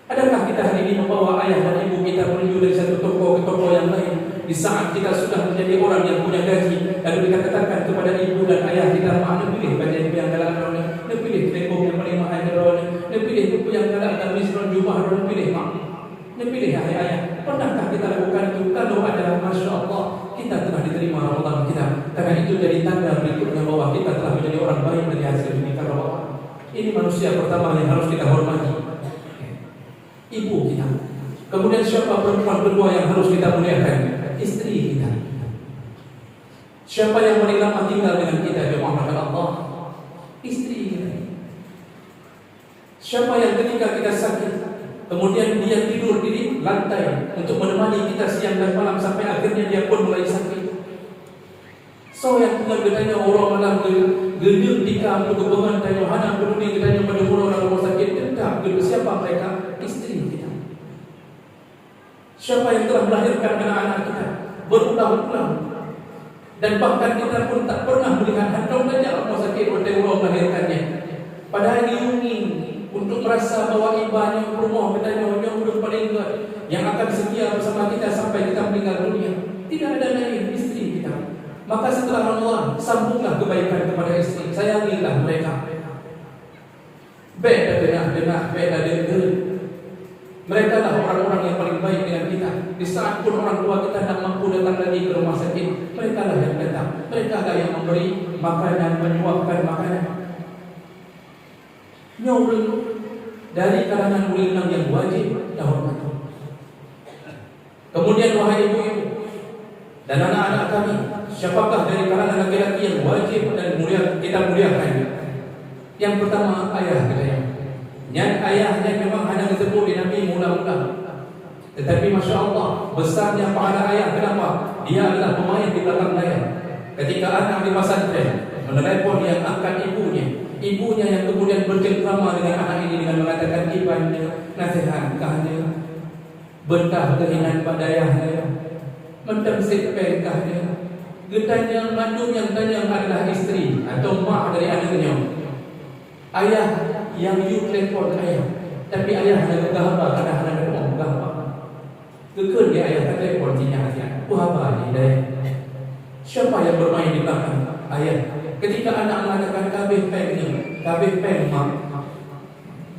Adakah kita hari ini membawa ayah dan ibu kita menuju dari satu toko ke toko yang lain? Di saat kita sudah menjadi orang yang punya gaji, lalu kita katakan kepada ibu dan ayah kita, "Mak, pilih baju yang galak drone, pilih tembok yang paling mahal drone, pilih buku yang galak dan misron jubah drone, pilih mak, pilih ayah." Pernahkah kita lakukan itu? Kalau ada, Masya Allah, kita telah diterima Ramadan kita. Karena itu jadi tanda berikutnya bahwa kita telah menjadi orang baik dari hasil ini. Kalau ini manusia pertama yang harus kita hormati, ibu kita. Kemudian siapa perempuan kedua yang harus kita muliakan? Istri kita. Siapa yang paling lama tinggal dengan kita? Jemaah Allah, istri kita. Siapa yang ketika kita sakit, kemudian dia tidur di lantai untuk menemani kita siang dan malam sampai akhirnya dia pun mulai sakit. So yang tengah gedanya orang malam genyuk tika untuk kebangan tanya hana beruni gedanya pada orang rumah sakit. Tetap siapa mereka? Istri kita. Siapa yang telah melahirkan anak-anak kita berulang-ulang, dan bahkan kita pun tak pernah melihat handong saja rumah sakit hotel orang melahirkannya. Padahal diungin untuk merasa bahwa ibanya rumah katanya yang belum paling kuat yang akan setia bersama kita sampai kita meninggal dunia. Tidak ada lain, istri kita. Maka setelah Ramadan, sambunglah kebaikan kepada istri, sayangilah mereka. Beda denah, beda dengar. Mereka lah orang-orang yang paling baik dengan kita. Di saat pun orang tua kita tak mampu datang lagi ke rumah sakit, mereka lah yang datang. Mereka lah yang memberi makanan, menyuapkan makanan. Nyawul dari kalangan ulil yang wajib dihormati. Kemudian wahai ibu-ibu dan anak-anak kami, siapakah dari kalangan laki-laki yang wajib dan kita muliakan? Yang pertama, ayah kita. Yang ayahnya memang hanya disebut di Nabi mula-mula, tetapi Masya Allah besarnya pahala ayah. Kenapa? Dia adalah pemain di belakang layar. Ketika anak di pesantren menelepon, yang angkat ibunya yang kemudian bercengkrama dengan anak ini dengan mengatakan, "Ibanda, nasihatkahnya, bentah kehinan padayahnya, mentemsik pekahnya, getanya mandum yang tanya adalah istri atau mak dari anaknya." Ayah yang you telepon ayah, tapi ayah hanya gahaba karena hanya ngomong gahaba. Kekal dia ayah telepon tinya aja. Apa ni dah? Siapa yang bermain di belakang ayah? Ketika anak mengatakan kabeh peng mak,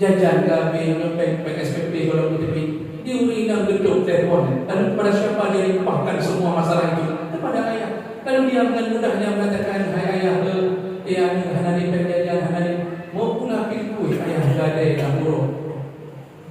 jajan kabeh peng SPP kalau begitu, diuri dan gedung telepon. Dan kepada siapa dia limpahkan semua masalah itu? Kepada ayah. Kalau dia dengan mudahnya mengatakan, "Hai ayah, hanani penjajan hanani mau pula pilih ayah gadai amuro."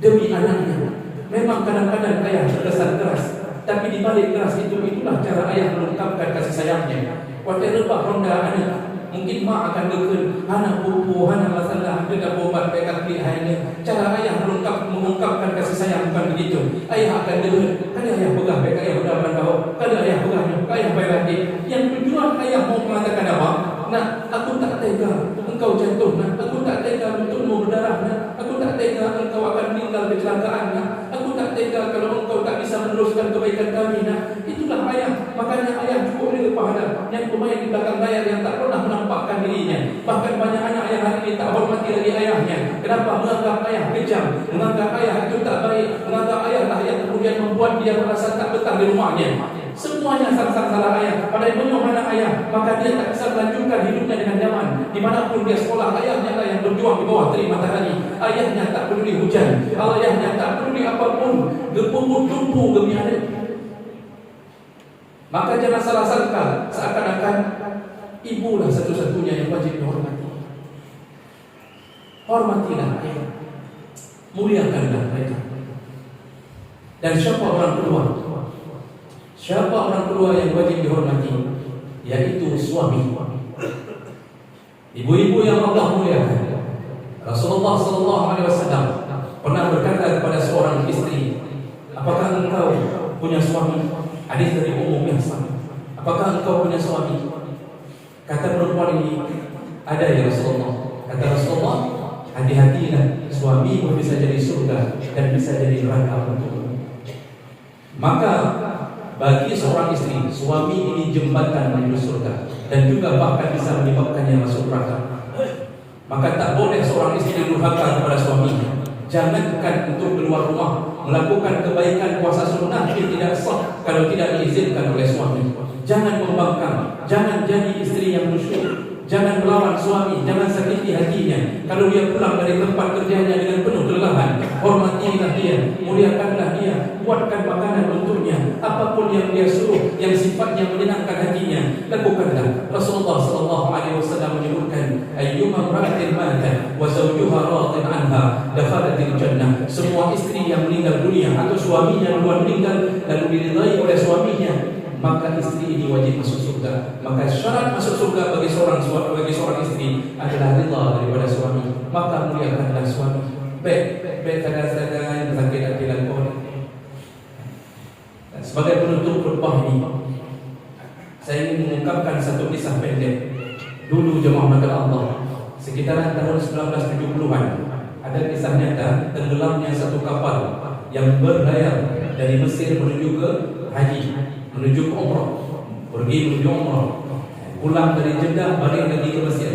Demi anaknya. Memang kadang-kadang ayah terkesan keras, tapi di balik keras itulah cara ayah mengungkapkan kasih sayangnya. Waktu rebah ronda anak, mungkin mak akan gekun, "Hana pupu, hana masalah, ada bobat pekat pilihannya." Cara ayah mengungkapkan kasih sayang bukan begitu. Ayah akan dengar, "Kada ayah pegang pekat ayah udah bandau, kada ayah pegangnya, ayah bayar lagi." Yang tujuan ayah mau mengatakan apa? "Nak, aku tak tega engkau jatuh, nak. Aku tak tega untukmu berdarah, nak. Aku tak tega engkau akan meninggal kecelakaan, nak. Aku tak tega kalau engkau tak bisa meneruskan kebaikan kami, nak." Itulah ayah. Makanya ayah cukup dengan pahala yang pemain di belakang layar yang tak pernah menampakkan dirinya. Bahkan banyak anak yang hari ini tak hormati lagi ayahnya. Kenapa? Menganggap ayah kejam, menganggap ayah itu tak baik, menganggap ayah lah yang kemudian membuat dia merasa tak betah di rumahnya. Semuanya salah ayah. Pada penuh anak ayah, maka dia tak bisa melanjutkan hidupnya dengan nyaman. Dimanapun dia sekolah, ayahnya lah yang berjuang di bawah terik matahari. Ayahnya tak peduli hujan, ayahnya tak peduli apapun, gepungut tumpu demi anak. Maka jangan salah sangka seakan-akan ibulah satu-satunya yang wajib dihormati. Hormatilah ayah, muliakanlah mereka. Dan siapa orang kedua? Siapa orang kedua yang wajib dihormati? Yaitu suami. Ibu-ibu yang Allah muliakan. Rasulullah SAW pernah berkata kepada seorang istri, "Apakah engkau punya suami?" Hadis dari Ummu Mihsan. "Apakah engkau punya suami?" Kata perempuan ini, "Ada ya Rasulullah." Kata Rasulullah, "Hati-hatilah, suamimu bisa jadi surga dan bisa jadi neraka untukmu." Maka bagi seorang istri, suami ini jembatan menuju surga dan juga bahkan bisa menyebabkannya masuk neraka. Maka tak boleh seorang istri durhaka kepada suaminya. Jangankan untuk keluar rumah melakukan kebaikan puasa sunnah yang tidak sah kalau tidak diizinkan oleh suami. Jangan membangkang, jangan jadi istri yang musyrik. Jangan melawan suami, jangan sakiti hatinya. Kalau dia pulang dari tempat kerjanya dengan penuh kelelahan, hormatilah dia, muliakanlah dia, buatkan makanan untuknya. Apapun yang dia suruh, yang sifatnya menyenangkan hatinya, lakukanlah. Rasulullah SAW menyebutkan, ayyuma imra'atin matat wa zawjuha radin anha dakhalatil jannah. Semua istri yang meninggal dunia atau suaminya duluan meninggal lalu diridai oleh suaminya, maka istri ini wajib masuk surga. Maka syarat masuk surga bagi seorang istri adalah rida daripada suami. Maka muliakanlah suami. Baik kadang-kadang sakit dilakukan. Sebagai penutup khutbah ini, saya ingin mengungkapkan satu kisah pendek. Dulu jemaah mata Allah, sekitaran tahun 1970-an, ada kisah nyata tenggelamnya satu kapal yang berlayar dari Mesir menuju ke haji, menuju ke umrah, pergi menuju umrah, pulang dari Jeddah balik lagi ke Mesir.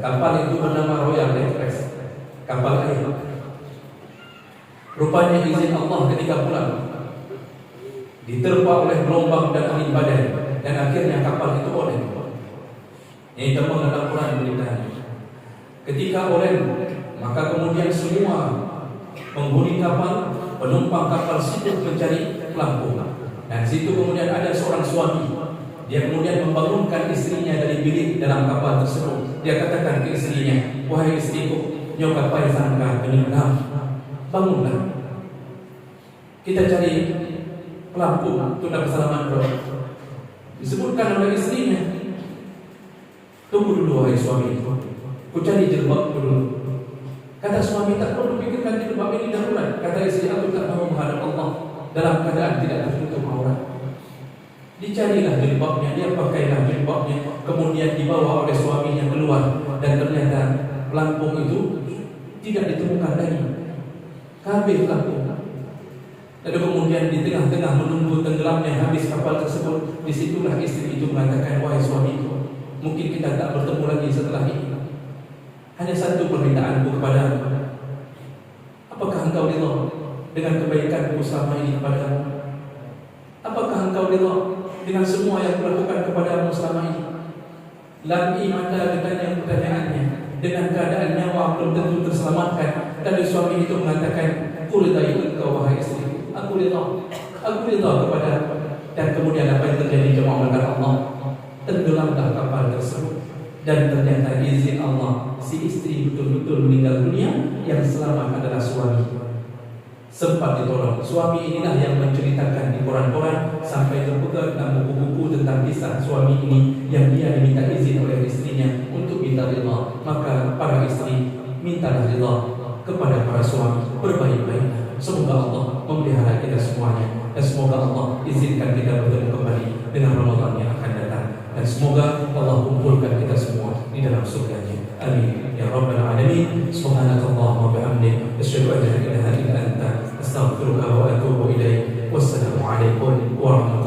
Kapal itu bernama Royal Express, kapal air. Rupanya izin Allah ketika pulang diterpa oleh gelombang dan angin badai, dan akhirnya kapal itu oleng. Ini teman dalam Quran beritanya. Ketika oleng, maka kemudian semua penghuni kapal, penumpang kapal sibuk mencari pelampung. Dan situ kemudian ada seorang suami. Dia kemudian membangunkan istrinya dari bilik dalam kapal tersebut. Dia katakan ke istrinya, wahai istriku, nyoka pai sangka penyelam, bangunlah. Kita cari pelampung tunda keselamatan roh. Disebutkan oleh istrinya, tunggu dulu wahai suami, ku cari jilbab dulu. Kata suami, tak perlu pikirkan jilbab ini darurat. Kata istri, aku tak mau menghadap Allah dalam keadaan tidak tertutup aurat. Dicarilah jilbabnya, dia pakailah jilbabnya, kemudian dibawa oleh suaminya keluar, dan ternyata pelampung itu tidak ditemukan lagi. Habis pelampung. Lalu kemudian di tengah-tengah menunggu tenggelamnya habis kapal tersebut, disitulah istri itu mengatakan, wahai suamiku, mungkin kita tak bertemu lagi setelah ini. Hanya satu permintaanku kepadamu, apakah engkau ridha dengan kebaikanku selama ini kepadamu? Apakah engkau ridha dengan semua yang kulakukan kepadamu selama ini? Lagi mata bertanya pertanyaannya dengan keadaan nyawa belum tentu terselamatkan. Dan suami itu mengatakan, aku ridha engkau wahai istri, aku ridha kepada. Dan kemudian apa yang terjadi jemaah melakukan Allah, tenggelamlah kapal tersebut. Dan ternyata izin Allah, si istri betul-betul meninggal dunia, yang selamat adalah suami. Sempat ditolong. Suami inilah yang menceritakan di koran-koran sampai terbuka dalam buku-buku tentang kisah suami ini yang dia diminta izin oleh istrinya untuk minta ridha. Maka para istri, mintalah ridha kepada para suami, berbaik-baiklah. Semoga Allah memelihara kita semuanya, dan semoga Allah izinkan kita bertemu kembali dengan Ramadan yang akan datang, dan semoga Allah kumpulkan kita semua di dalam surga-Nya. Amin ya rabbal alamin. Subhanakallahumma wa bihamdik, asyhadu an la ilaha illa anta, astaghfiruka wa atubu ilaik. Wassalamu alaikum warahmatullahi wabarakatuh.